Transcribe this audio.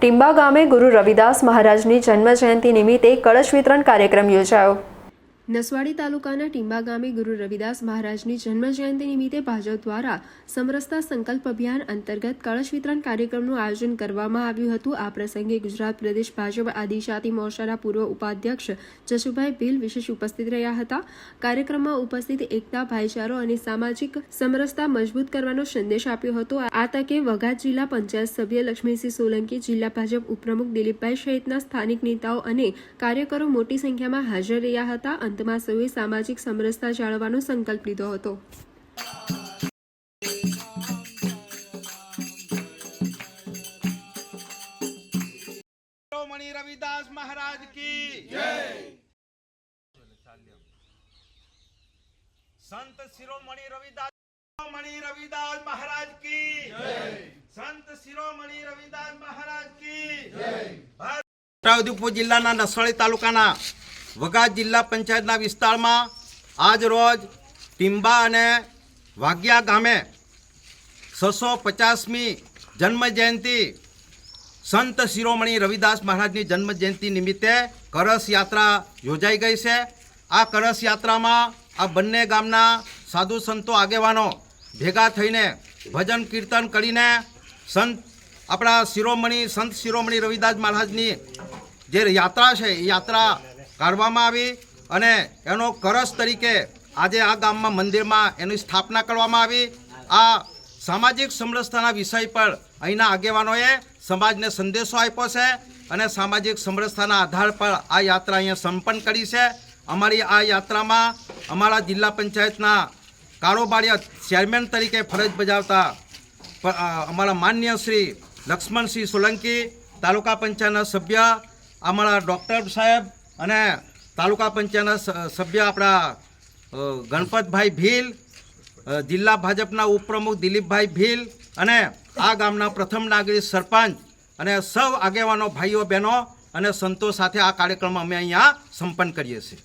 ટીંબા ગામે ગુરુ રવિદાસ મહારાજની જન્મજયંતિ નિમિત્તે કળશ વિતરણ કાર્યક્રમ યોજાયો। નસવાડી તાલુકાના ટીંબા ગામે ગુરુ રવિદાસ મહારાજની જન્મજયંતિ નિમિત્તે ભાજપ દ્વારા સમરસતા સંકલ્પ અભિયાન અંતર્ગત કળશ વિતરણ કાર્યક્રમનું આયોજન કરવામાં આવ્યું હતું। આ પ્રસંગે ગુજરાત પ્રદેશ ભાજપ આદિજાતિ મોરચાના પૂર્વ ઉપાધ્યક્ષ જશુભાઈ ભીલ વિશેષ ઉપસ્થિત રહ્યા હતા। કાર્યક્રમમાં ઉપસ્થિત એકતા, ભાઈચારો અને સામાજિક સમરસતા મજબૂત કરવાનો સંદેશ આપ્યો હતો। આ તકે વઘાત જિલ્લા પંચાયત સભ્ય લક્ષ્મીસિંહ સોલંકી, જિલ્લા ભાજપ ઉપપ્રમુખ દિલીપભાઈ સહિતના સ્થાનિક નેતાઓ અને કાર્યકરો મોટી સંખ્યામાં હાજર રહ્યા હતા। અંતમાં સૌએ સામાજિક સમરસતા જાળવવાનો સંકલ્પ લીધો હતો। शिरोमणि रविदास महाराज की जय। संत शिरोमणि रविदास महाराज की जय। संत शिरोमणि रविदास महाराज की जय। छोटाउदेपुर जिल्लाना नसवाड़ी तालुकाना वघात जिल्ला पंचायतना विस्तारमां आज रोज टींबा अने वाग्या गामे 650મી जन्म जयंती संत शिरोमणि रविदास महाराजनी जन्म जयंती निमित्ते करस यात्रा योजाई गई है। आ करस यात्रा में आ बंने गामना साधु संतो आगेवानो भेगा थईने भजन कीर्तन करीने संत अपना संत शिरोमणि रविदास महाराजनी जे यात्रा है यात्रा काढवामां आवी अने एनो करस तरीके आजे आ गाममां मंदिरमां एनी स्थापना करवामां आवी। आ सामाजिक समरसताना विषय पर अहींना आगेवानोए समाजने संदेशो आप्यो छे अने सामाजिक समरसताना आधार पर आ यात्रा अहींया संपन्न करी छे। अमारी आ यात्रामां अमारा जिल्ला पंचायतना कारोबारी चेरमेन तरीके फरज बजावता अमारा मान्य श्री लक्ष्मणसिंह सोलंकी, तालुका पंचायतना सभ्य अमारा डॉक्टर साहेब अने तालुका पंचायतना सभ्य अपना गणपतभाई भील, जिला भाजपना उपप्रमुख दिलीपभाई भील अने आ गामना प्रथम नागरिक सरपंच अने सौ आगेवानो भाईओ बहनों अने संतो साथे आ कार्यक्रम अमे अहींया संपन्न करीए छीए।